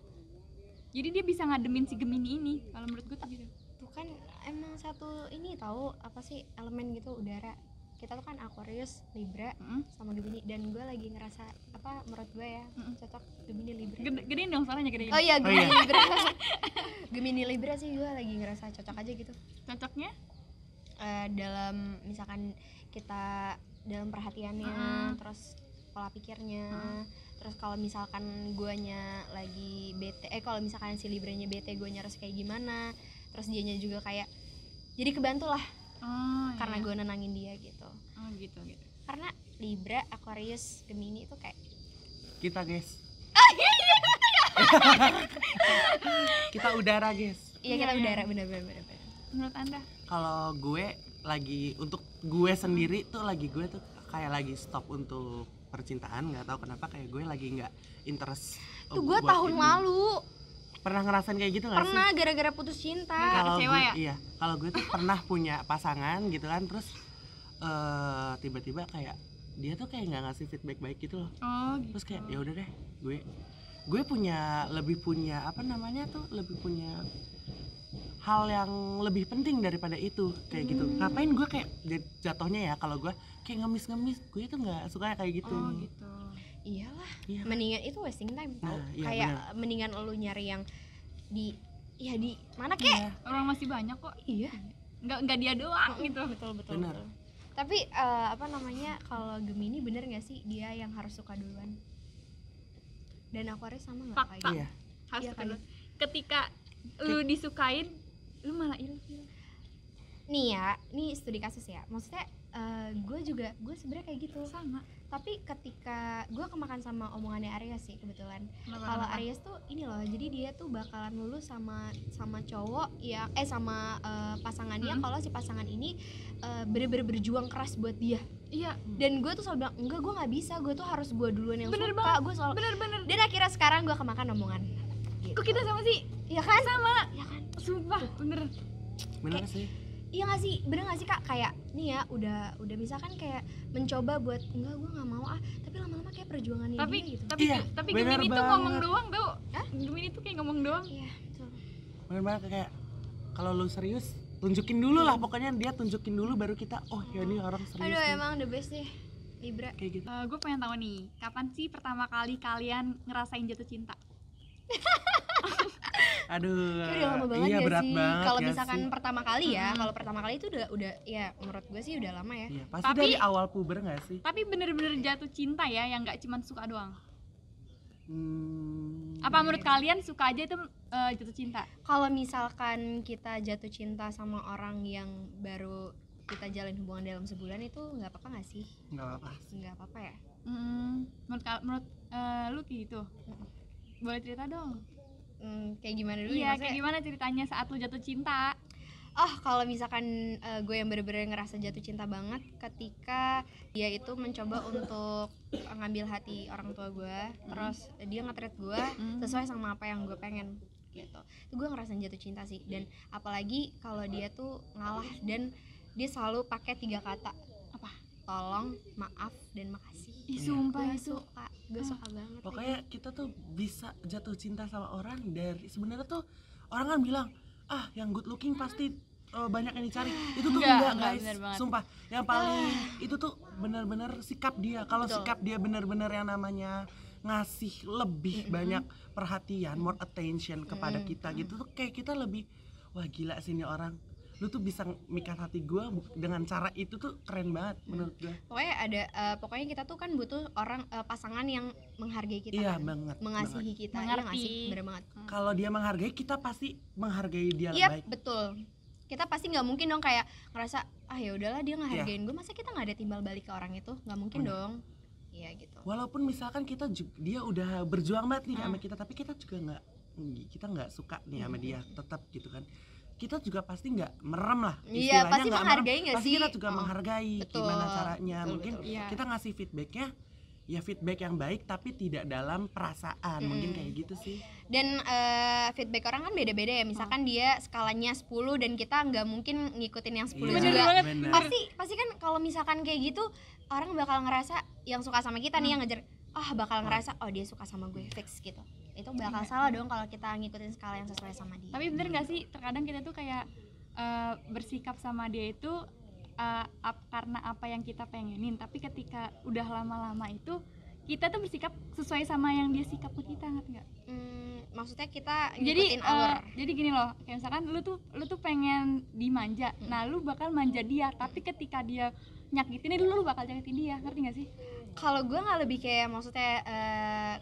Jadi dia bisa ngademin si Gemini ini. Kalau menurut gue tuh gitu. Tuh kan emang satu ini tahu apa sih elemen gitu udara. Kita tuh kan Aquarius, Libra sama Gemini, dan gue lagi ngerasa apa menurut gue ya cocok Gemini Libra. Gedein dong suaranya, gedein. Oh iya, Gemini iya. Libra. Gemini Libra sih gue lagi ngerasa cocok aja gitu. Cocoknya? Dalam misalkan kita dalam perhatiannya, terus pola pikirnya, terus kalau misalkan guanya lagi bete, kalau misalkan si Libranya bete, guanya harus kayak gimana, terus dianya juga kayak jadi kebantu lah karena gue nenangin dia gitu. Oh gitu. Karena Libra, Aquarius, Gemini itu kayak Kita guys. Kita udara guys. iya kita Iya. udara bener. Menurut Anda? Kalau gue lagi untuk gue sendiri tuh gue tuh kayak lagi stop untuk percintaan, nggak tahu kenapa kayak gue lagi nggak interest. Tuh gue buat tahun itu. lalu Pernah ngerasain kayak gitu nggak sih? pernah gara-gara putus cinta. Kalau kecewa gue, ya? iya, kalau gue tuh pernah punya pasangan gitu kan, terus tiba-tiba kayak dia tuh kayak nggak ngasih feedback baik gitu loh. Oh gitu. Terus kayak ya udah deh, gue lebih punya apa namanya tuh, lebih punya hal yang lebih penting daripada itu kayak gitu. Ngapain gue kayak jatuhnya ya, kalau gue kayak ngemis, gue itu nggak suka kayak gitu. Oh gitu. Iyalah, Iya. mendingan itu wasting time tau. Nah, iya, Kayak mendingan lu nyari yang di mana kek? Iya, Orang masih banyak kok. Iya. Nggak dia doang gitu. Betul. benar. Tapi apa namanya, kalau Gemini bener nggak sih dia yang harus suka duluan? Dan Aquarius sama nggak kayak Fakta. gitu? Iya. Harus Iya suka kali. dulu. Ketika lu disukain, lu malah ilfil. Nih ya, ini studi kasus ya. Maksudnya gue sebenarnya kayak gitu. Sama. Tapi ketika gue kemakan sama omongannya Aries sih kebetulan. Kenapa? Kalau Aries tuh ini loh, jadi dia tuh bakalan lulus sama cowok ya, sama pasangannya kalau si pasangan ini bener-bener berjuang keras buat dia. Iya. Dan gue tuh selalu bilang enggak, gue nggak bisa, gue tuh harus gue duluan yang Bener suka. banget. Gue selalu Bener. dan akhirnya sekarang gue kemakan omongan. Kok kita sama sih? Iya kan? Sama. Iya kan? Sumpah, bener. Bener sih. Iya nggak sih, bener nggak sih kak? Kayak nih ya, udah misalkan kayak mencoba buat enggak gue nggak mau tapi lama-lama kayak perjuangannya Tapi dia gitu. tapi Iya, tapi bener Gemini tuh banget. ngomong doang tau. Gemini tuh kayak ngomong doang. Iya betul. Bener banget, kayak kalau lu serius tunjukin dulu lah, pokoknya dia tunjukin dulu baru kita ya ini orang serius. Aduh nih. emang the best deh Libra. Kayak gitu. Gue pengen tahu nih, kapan sih pertama kali kalian ngerasain jatuh cinta? Aduh. Kayak udah lama banget iya, gak berat sih? banget Kalau ya misalkan sih. pertama kali ya, kalau pertama kali itu udah ya menurut gue sih udah lama ya. Iya, pasti Tapi- dari awal puber nggak sih? Tapi bener-bener jatuh cinta ya, yang nggak cuma suka doang. Hmm, Apa menurut kalian suka aja itu jatuh cinta? Kalau misalkan kita jatuh cinta sama orang yang baru kita jalin hubungan dalam sebulan itu nggak apa-apa nggak sih? nggak apa-apa. Nggak apa-apa ya. Menurut lu kayak gitu? Boleh cerita dong? Kayak gimana dulu? Iya, Maksudnya, kayak gimana ceritanya saat lu jatuh cinta? oh kalau misalkan gue yang bener-bener ngerasa jatuh cinta banget ketika dia itu mencoba untuk ngambil hati orang tua gue, terus dia nge-treat gue sesuai sama apa yang gue pengen. gitu. Itu gue ngerasain jatuh cinta sih. Dan apalagi kalau dia tuh ngalah dan dia selalu pakai 3 kata, Apa? tolong, maaf, dan makasih. Ih, sumpah Gue itu. suka, gue suka banget. Pokoknya kita tuh bisa jatuh cinta sama orang dari sebenarnya tuh orang kan bilang yang good looking pasti banyak yang dicari. Itu tuh enggak guys, bener banget. sumpah. Yang paling itu tuh benar-benar sikap dia. Kalau Betul. sikap dia benar-benar yang namanya ngasih lebih banyak perhatian, more attention kepada kita gitu tuh kayak kita lebih wah gila sih ini orang. Lu tuh bisa mikat hati gue dengan cara itu tuh keren banget menurut gue. Pokoknya ada pokoknya kita tuh kan butuh orang pasangan yang menghargai kita, Iya kan? banget. Mengasihi kita, iya Mengerti. nggak sih? Bener banget. Kalau dia menghargai kita pasti menghargai dia Iya baik. betul. Kita pasti nggak mungkin dong kayak ngerasa ya udahlah dia ngehargain gue, masa kita nggak ada timbal balik ke orang itu, nggak mungkin dong. Iya gitu. Walaupun misalkan kita dia udah berjuang banget nih sama kita, tapi kita juga nggak suka nih sama dia tetap gitu kan. Kita juga pasti nggak merem lah. Iya, Istilahnya pasti nggak menghargai merem, nggak pasti sih? kita juga Oh, menghargai betul. gimana caranya. Betul, Mungkin betul. Iya. kita ngasih feedbacknya ya feedback yang baik tapi tidak dalam perasaan. Mungkin kayak gitu sih. Dan feedback orang kan beda-beda ya. Misalkan dia skalanya 10 dan kita nggak mungkin ngikutin yang 10 Iya, juga. bener. Pasti kan kalau misalkan kayak gitu orang bakal ngerasa yang suka sama kita nih yang ngejar bakal ngerasa dia suka sama gue fix gitu. Itu bakal salah dong kalau kita ngikutin skala yang sesuai sama dia. Tapi bener gak sih terkadang kita tuh kayak bersikap sama dia itu karena apa yang kita pengenin, tapi ketika udah lama-lama itu kita tuh bersikap sesuai sama yang dia sikap ke kita, ngerti nggak? Maksudnya kita Jadi ngikutin alur. jadi gini loh, kayak misalkan lu tuh pengen dimanja, nah lu bakal manja dia, tapi ketika dia nyakitin lu bakal nyakitin dia, ngerti nggak sih? Kalau gue nggak lebih kayak maksudnya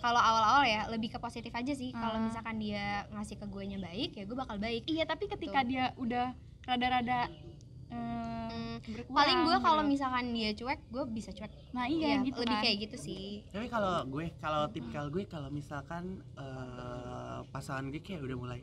kalau awal-awal ya lebih ke positif aja sih. Kalau misalkan dia ngasih ke gue nya baik ya gue bakal baik. Iya, tapi ketika dia udah rada-rada berkurang, Paling gue kalau gitu. misalkan dia cuek gue bisa cuek. Nah iya Ya, gitu lebih kan. kayak gitu sih. Tapi kalau tipikal gue kalau misalkan pasangan gue kayak udah mulai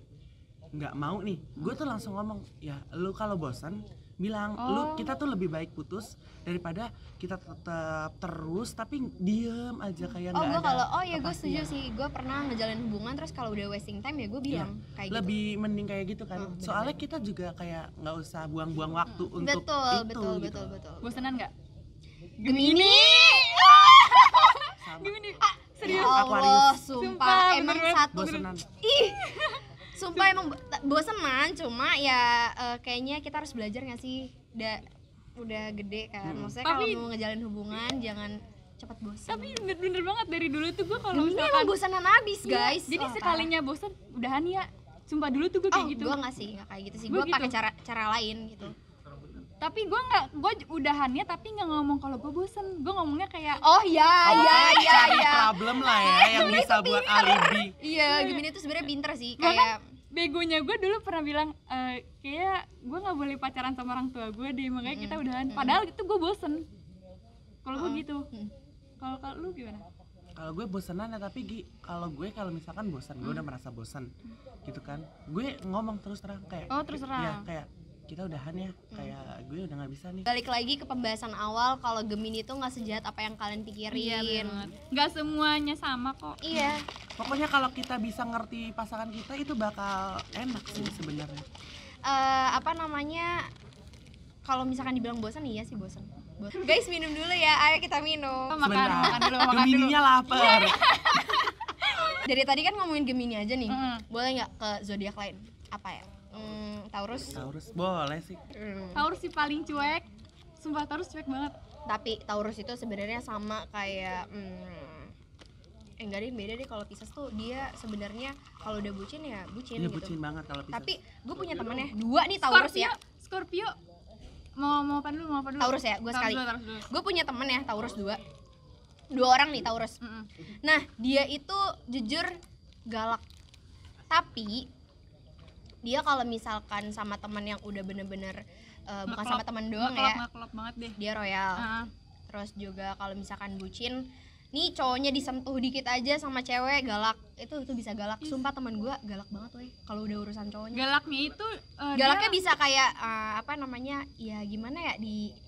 nggak mau nih, gue tuh langsung ngomong ya lu kalau bosan bilang lu kita tuh lebih baik putus daripada kita tetap terus tapi diem aja kayak nggak Gue ada kalau ya gue setuju kepastian. sih. Gue pernah ngejalin hubungan terus kalau udah wasting time ya gue bilang kayak gitu. Lebih mending kayak gitu kan. bener. Soalnya kita juga kayak nggak usah buang-buang waktu untuk Betul itu gitu. betul. Bosenan nggak? Gemini. Sama. Gimana? Ya Serius? Allah, Aquarius. sumpah Sumpah, emang bener-bener. satu. Bosenan. Ih. Sumpah emang bosenan, cuma ya kayaknya kita harus belajar nggak sih? Udah gede kan. Maksudnya kalau Tapi- mau ngejalin hubungan jangan cepat bosan. Tapi bener-bener banget dari dulu tuh gue kalau Gemini emang bosanan abis guys. Jadi Wah, sekalinya bosan udahan ya. Sumpah dulu tuh gue parah. kayak gitu. Gue nggak sih, nggak kayak gitu sih. Gua Gue pakai gitu. cara lain gitu. Tapi gue udahannya tapi nggak ngomong kalau gue bosan. Gue ngomongnya kayak Oh ya, Cari problem lah ya yang bisa buat alibi. Iya, Gemini tuh sebenarnya pinter sih. Bahkan Kayak begonya gue dulu pernah bilang kayak gue nggak boleh pacaran sama orang tua gue deh, makanya kita udahan. Padahal itu gue bosen. Kalau gue gitu. Kalau lu gimana? Kalau gue bosenan ya tapi kalau misalkan bosan gue udah merasa bosan gitu kan, gue ngomong terus terang kayak Terus terang. ya kayak kita udahan ya, kayak gue udah nggak bisa nih. balik lagi ke pembahasan awal, kalau Gemini tuh nggak sejahat apa yang kalian pikirin. Nggak semuanya sama kok. Iya. Pokoknya kalau kita bisa ngerti pasangan kita itu bakal enak sih sebenarnya. Apa namanya? Kalau misalkan dibilang bosan, iya sih bosan. Guys, minum dulu ya. Ayo kita minum. Makan dulu. Gemininya lapar. Dari tadi kan ngomongin Gemini aja nih. Mm. Boleh nggak ke zodiak lain? Apa ya? Taurus. Taurus boleh sih. Taurus sih paling cuek. Sumpah Taurus cuek banget. Tapi Taurus itu sebenarnya sama kayak enggak deh, beda deh. Kalau Pisces tuh dia sebenarnya kalau udah bucin ya bucin Iya gitu. bucin banget kalau bisa. Tapi gue punya temen ya, 2 nih Taurus ya. Scorpio. Mau apa dulu? Taurus ya, gue sekali. Taurus dulu. Gue punya temen ya Taurus 2 orang nih Taurus. Nah dia itu jujur galak, tapi dia kalau misalkan sama teman yang udah bener-bener bukan sama teman doang ya, Ngeklop banget deh. dia royal. Terus juga kalau misalkan bucin, nih cowoknya disentuh dikit aja sama cewek galak, itu bisa galak. Sumpah teman gue galak banget weh kalau udah urusan cowoknya. Galaknya itu Galaknya bisa kayak apa namanya, ya gimana ya,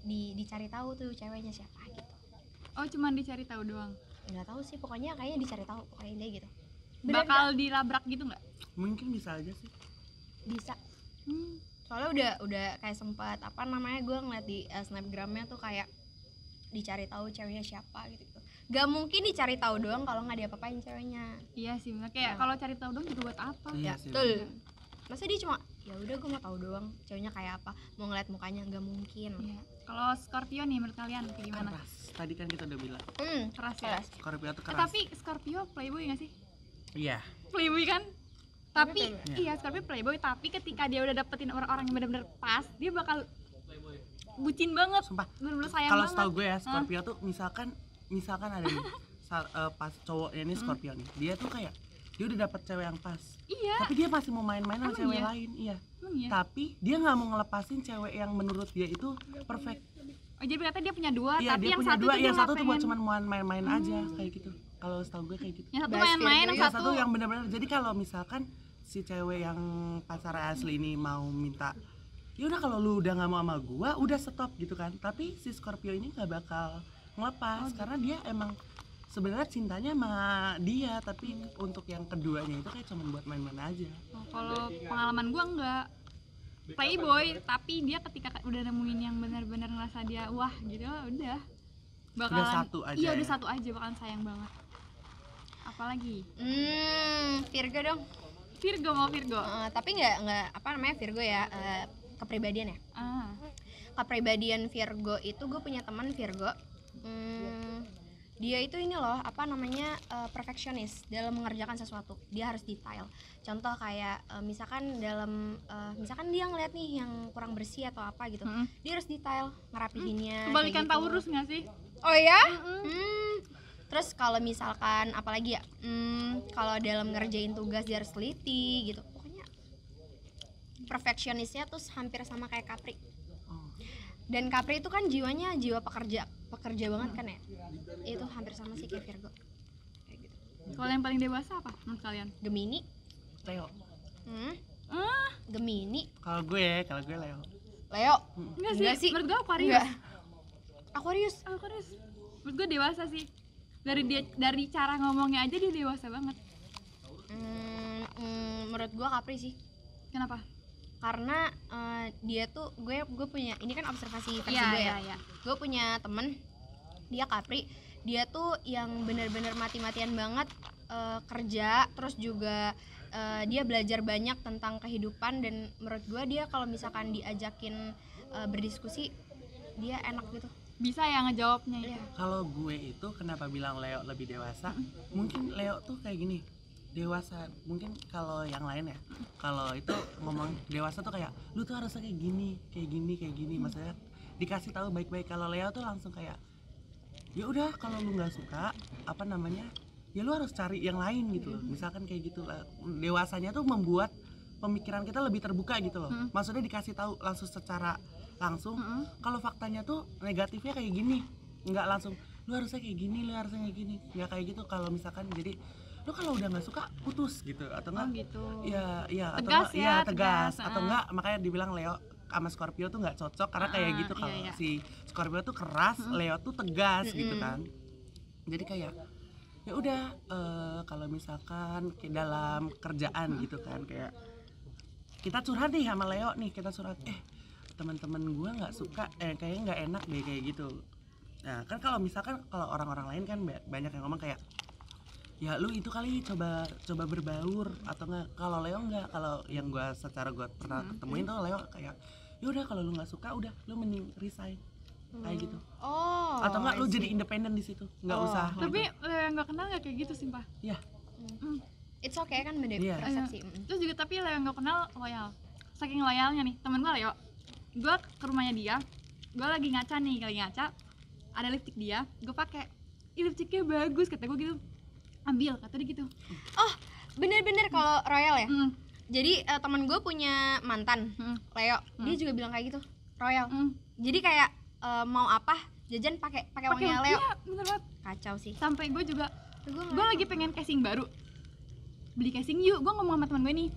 dicari tahu tuh ceweknya siapa gitu. Oh, cuman dicari tahu doang. Nggak tahu sih, pokoknya kayaknya dicari tahu, pokoknya dia gitu. Bener Bakal dilabrak gitu nggak? Mungkin bisa aja sih. Bisa. Soalnya udah kayak sempat apa namanya, gue ngeliat di snapgramnya tuh kayak dicari tahu ceweknya siapa gitu. Gak mungkin dicari tahu doang kalau nggak diapa-apain ceweknya. Iya sih, bener. Kayak kalau cari tahu dong juga buat apa? Iya Ya, sih, betul. Masa dia cuma ya udah gue mau tahu doang ceweknya kayak apa, mau ngeliat mukanya, nggak mungkin. Iya. Kalau Scorpio nih menurut kalian kayak gimana? Keras. Tadi kan kita udah bilang Keras ya. Scorpio tuh keras. Tapi Scorpio playboy nggak sih? Iya. Playboy kan? Tapi playboy. iya Scorpio playboy, tapi ketika dia udah dapetin orang-orang yang benar-benar pas, dia bakal bucin banget. Sumpah. Bener-bener sayang Kalau banget. setahu gue ya Scorpio tuh misalkan ada nih pas cowoknya ini Scorpio nih, dia tuh kayak dia udah dapet cewek yang pas, Iya. tapi dia masih mau main-main sama Emang cewek iya? lain. Iya. Emang iya. Tapi dia nggak mau ngelepasin cewek yang menurut dia itu perfect. Oh, jadi berarti dia punya dua, Iya, tapi dia yang punya satu dua, tuh yang dia satu tuh buat pengen. cuman main-main aja kayak gitu. Kalau setahu gue kayak gitu. Yang satu Bahas main-main, Virgo yang Yang satu satu yang benar-benar. Jadi kalau misalkan si cewek yang pacar asli ini mau minta, ya udah kalau lu udah nggak mau sama gua, udah stop gitu kan. Tapi si Scorpio ini nggak bakal ngelepas karena dia emang sebenarnya cintanya sama dia, tapi untuk yang keduanya itu kayak cuma buat main-main aja. Oh, kalau pengalaman gua enggak playboy, tapi dia ketika udah nemuin yang benar-benar ngerasa dia wah gitu, udah bakalan satu aja iya ya? udah satu aja, bakalan sayang banget. Apalagi Virgo dong. Virgo, mau Virgo. Tapi nggak apa namanya Virgo ya, kepribadian ya. Kepribadian Virgo itu, gue punya teman Virgo. Dia itu ini loh, apa namanya, perfeksionis dalam mengerjakan sesuatu. Dia harus detail. Contoh kayak misalkan misalkan dia ngeliat nih yang kurang bersih atau apa gitu, dia harus detail ngerapihinnya. Kebalikan kayak gitu. Taurus nggak sih? Oh ya? Terus kalau misalkan apalagi ya, kalau dalam ngerjain tugas dia harus teliti gitu. Pokoknya perfeksionisnya tuh hampir sama kayak Capri. Dan Capri itu kan jiwanya jiwa pekerja banget kan ya. Itu hampir sama sih kayak Virgo. Kayak gitu. Kalau yang paling dewasa apa menurut kalian? Gemini. Leo. Gemini. Kalau gue Leo. Leo. Enggak sih. Menurut gue Aquarius. Enggak. Aquarius. Menurut gue dewasa sih. Dari cara ngomongnya aja dia dewasa banget. Menurut gue Capri sih. Kenapa? Karena dia tuh gue punya, ini kan observasi versi gue ya. Gue punya temen, dia Capri, dia tuh yang benar-benar mati-matian banget kerja, terus juga dia belajar banyak tentang kehidupan, dan menurut gue dia kalau misalkan diajakin berdiskusi dia enak gitu. Bisa ya ngejawabnya itu. Kalau gue itu kenapa bilang Leo lebih dewasa? Mungkin Leo tuh kayak gini, dewasa. Mungkin kalau yang lain ya, kalau itu ngomong dewasa tuh kayak lu tuh harusnya kayak gini. Maksudnya dikasih tahu baik-baik. Kalau Leo tuh langsung kayak ya udah, kalau lu nggak suka apa namanya, ya lu harus cari yang lain gitu loh. Misalkan kayak gitu lah. Dewasanya tuh membuat pemikiran kita lebih terbuka gitu loh. Maksudnya dikasih tahu langsung secara langsung. Kalau faktanya tuh negatifnya kayak gini, nggak langsung lu harusnya kayak gini, nggak kayak gitu. Kalau misalkan jadi lu kalau udah nggak suka putus gitu, atau enggak gitu. Iya atau Tegas enggak, ya, tegas. tegas. Atau enggak, makanya dibilang Leo sama Scorpio tuh nggak cocok karena kayak gitu. Kalau iya. si Scorpio tuh keras, Leo tuh tegas gitu kan. Jadi kayak ya udah, kalau misalkan kayak dalam kerjaan gitu kan, kayak kita curhat nih sama Leo nih, kita curhat teman-teman gue nggak suka, kayaknya nggak enak deh kayak gitu. Nah kan kalau misalkan kalau orang-orang lain kan banyak yang ngomong kayak ya lu itu kali coba berbaur, atau enggak. Kalau Leo enggak, kalau yang gue pernah ketemuin tuh Leo kayak ya udah kalau lu nggak suka udah lu mending resign kayak gitu. Atau enggak lu jadi independen di situ, nggak usah. Tapi yang nggak kenal nggak kayak gitu sih, Pak. Iya. It's okay kan, beda Iya. persepsi. Terus juga tapi yang nggak kenal loyal. Saking loyalnya nih, temen gue Leo. Gue ke rumahnya dia, gue lagi ngaca, ada lipstick dia, gue pakai, lipstiknya bagus kata gue gitu, ambil kata dia gitu. Oh bener-bener kalau royal ya. Jadi teman gue punya mantan Leo, dia juga bilang kayak gitu, royal. Jadi kayak mau apa jajan pakai uangnya Leo. Iya bener banget. Kacau sih. Sampai gue juga, gue lagi pengen casing baru, beli casing yuk, gue ngomong sama teman gue nih,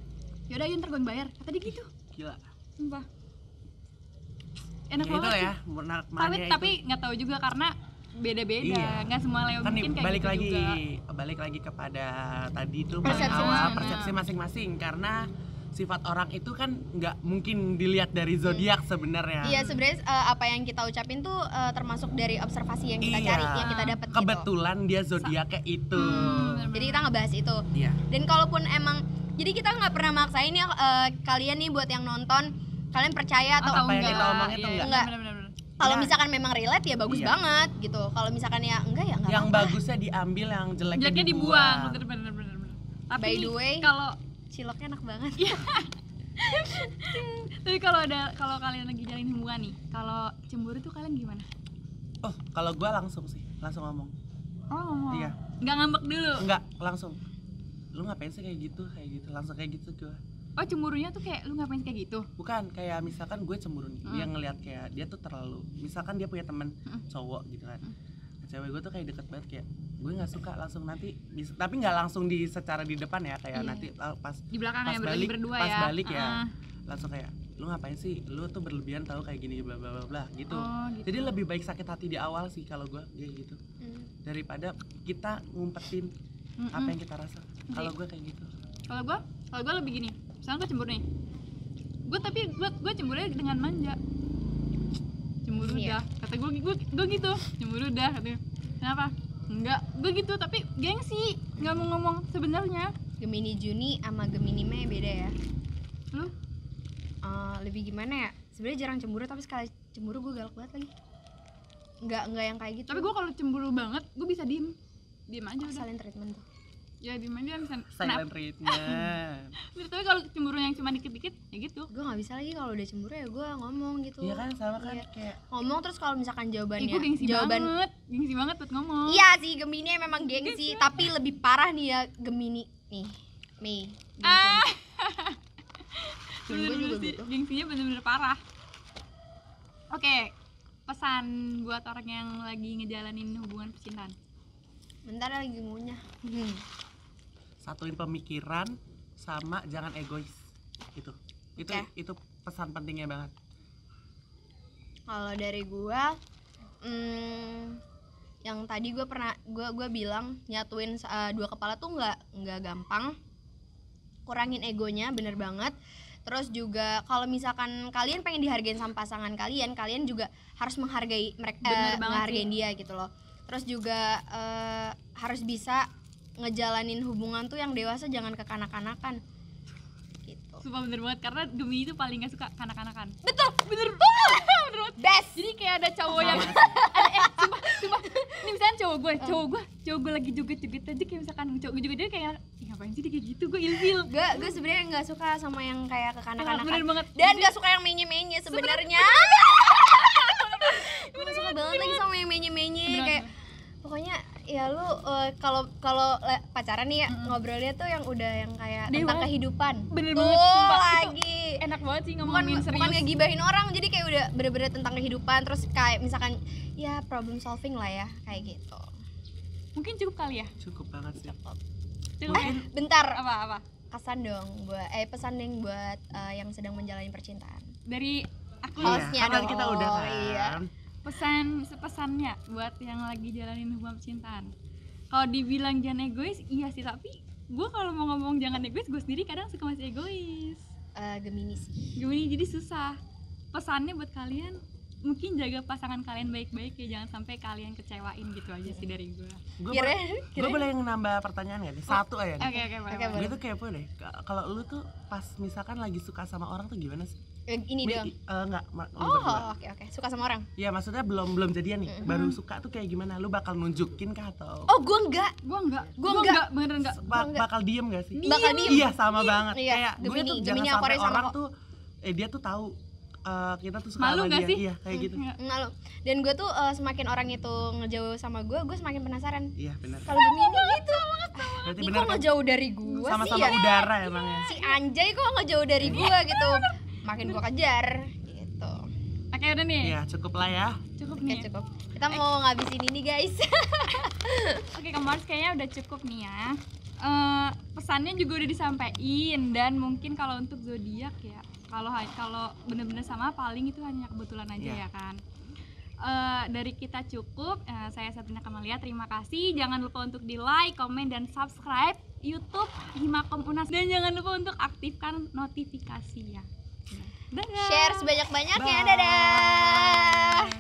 yaudah yuk ntar gue bayar, kata dia gitu. Gila. Sumpah. Enak Ya banget itu sih. ya, Tapi nggak tahu juga karena beda-beda, Iya. nggak semua Leo Kan bikin kayak balik gitu lagi juga. balik lagi kepada tadi itu Persepsi awal masing-masing. persepsi masing-masing karena sifat orang itu kan nggak mungkin dilihat dari zodiak sebenarnya. Iya, sebenarnya apa yang kita ucapin tuh termasuk dari observasi yang kita Iya. cari, yang kita dapat gitu. Kebetulan dia zodiaknya itu. bener-bener. Jadi kita ngebahas itu. Iya. Dan kalaupun emang, jadi kita nggak pernah maksain ya kalian nih buat yang nonton, kalian percaya atau Apa yang enggak. kita omongin tuh Iya, enggak. bener-bener. Kalau Iya. misalkan memang relate ya bagus Iya. banget gitu. Kalau misalkan ya enggak ya enggak Yang apa-apa. bagusnya diambil, yang jeleknya Jeleknya dibuang, bener-bener. Tapi By the way, kalau ciloknya enak banget. tapi kalau kalian lagi jalin hubungan nih, kalau cemburu tuh kalian gimana? Oh, kalau gue langsung sih, langsung ngomong. Oh, ngomong. Iya. Nggak ngambek dulu. Enggak, langsung. Lu ngapain sih kayak gitu, langsung kayak gitu gue. Oh, cemburunya tuh kayak lu ngapain kayak gitu? Bukan, kayak misalkan gue cemburu nih, dia ngelihat kayak dia tuh terlalu, misalkan dia punya teman cowok gitu kan, cewek gue tuh kayak deket banget, kayak gue nggak suka, langsung nanti tapi nggak langsung secara di depan ya, kayak Iya. nanti pas Di belakang pas ya, balik berdua pas ya. balik ya Ah. langsung kayak lu ngapain sih, lu tuh berlebihan tahu kayak gini bla bla bla bla gitu. Oh, gitu. Jadi lebih baik sakit hati di awal sih kalau gue kayak gitu, daripada kita ngumpetin apa yang kita rasa. Kalau gue kayak gitu. Kalau gue lebih gini. Misalnya gue cemburu nih. Gue cemburu dengan manja. Cemburu Iya. dah. Kata gue gitu. Cemburu dah katanya. Kenapa? Enggak, gue gitu tapi gengsi, nggak mau ngomong sebenarnya. Gemini Juni sama Gemini Mei beda ya. Lu? Lebih gimana ya? Sebenarnya jarang cemburu, tapi sekali cemburu gue galak banget lagi. Enggak yang kayak gitu. Tapi gue kalau cemburu banget, gue bisa diem aja udah. silent treatment tuh. Ya diem aja bisa. Silent treatment. Tapi kalau cemburu yang cuma dikit-dikit, ya gitu. Gue nggak bisa lagi kalau udah cemburu ya gue ngomong gitu. Iya kan, sama kan, Iya. kayak Ngomong terus kalau misalkan jawabannya Gue gengsi banget buat ngomong. Iya sih, Gemini memang gengsi, tapi lebih parah nih ya Gemini nih. Mei. Gue juga gitu. Gengsinya bener-bener parah. Oke, pesan buat orang yang lagi ngejalanin hubungan percintaan. Bentar lagi ngunyah. satuin pemikiran sama jangan egois. Itu Oke. itu pesan pentingnya banget. Kalau dari gua yang tadi gue bilang nyatuin dua kepala tuh nggak gampang. Kurangin egonya, bener banget. Terus juga kalau misalkan kalian pengen dihargain sama pasangan kalian juga harus menghargai mereka, Bener banget menghargain dia gitu loh. Terus juga harus bisa ngejalanin hubungan tuh yang dewasa, jangan kekanak-kanakan gitu. Sumpah bener banget, karena Gemini itu paling gak suka kanak-kanakan. Betul, Bener banget. best. Jadi kayak ada cowok yang sumpah. Ini misalnya cowok gue lagi joget-joget aja, kayak misalkan cowok gue joget dia kayak ngapain sih dia kayak gitu, gue ilfil. Gue sebenarnya nggak suka sama yang kayak kekanak-kanakan. Bener banget. Dan nggak suka yang menye-menye sebenarnya. Gue nggak suka banget lagi sama yang menye-menye, Bener. kayak pokoknya ya lu kalau pacaran nih ya ngobrolnya tuh yang udah yang kayak tentang Dewa. kehidupan. Bener Tuh, banget, sumpah. lagi. Enak banget sih Bukan ngomongin serius. ngegibahin orang, jadi kayak udah bener-bener tentang kehidupan, terus kayak misalkan ya problem solving lah ya kayak gitu. Mungkin cukup kali ya. Cukup banget sih. Cukup ya. Bentar, Apa? kesan dong buat pesan dong buat yang sedang menjalani percintaan. Dari aku Hostnya Kan tadi dong. kita udah Oh, kan. iya. pesannya buat yang lagi jalanin hubungan percintaan. Kalau dibilang jangan egois, iya sih, tapi gue kalau mau ngomong jangan egois, gue sendiri kadang suka masih egois. Gemini sih. Gimana jadi susah. Pesannya buat kalian, mungkin jaga pasangan kalian baik-baik ya, jangan sampai kalian kecewain gitu aja sih dari gue. Gue boleh nambah pertanyaan nggak nih? Satu aja nih. Oke, Oke, boleh. Gue tuh kepo deh. Kalau lu tuh pas misalkan lagi suka sama orang tuh gimana sih? Ini dong. Enggak, lu Oh, berdua. oke. Suka sama orang? Iya, maksudnya belum jadian nih. Baru suka tuh kayak gimana? Lu bakal nunjukin kah atau Oh, gue enggak. Gue enggak, beneran enggak. enggak. bakal diem gak sih? Bakal diem. Iya, sama banget. Iya, Kayak gue Gemini. tuh Gemini jangan sampai Aquarius sama orang kok. tuh dia tuh tahu kita tuh suka Malu sama nggak dia. sih? Iya, kayak gitu. Malu. Dan gue tuh semakin orang itu ngejauh sama gue semakin penasaran. Iya, benar. Kalau Gemini gitu. Berarti Ini benar kok kan? ngejauh dari gue sih Sama-sama ya? udara emangnya. Si anjay kok ngejauh dari gue gitu. Makin gue kejar gitu. Oke, udah nih. Iya, cukup lah ya. Cukup Oke, nih. cukup. Kita mau ngabisin ini, guys. Oke, kemarin kayaknya udah cukup nih ya. Pesannya juga udah disampaikan, dan mungkin kalau untuk zodiak ya, kalau bener-bener sama paling itu hanya kebetulan aja Iya. ya kan. dari kita cukup. Saya Sabrina Kamalia, terima kasih. Jangan lupa untuk di like, komen, dan subscribe YouTube Himakom Unas, dan jangan lupa untuk aktifkan notifikasinya. Dadah. Share sebanyak-banyaknya. Dadah.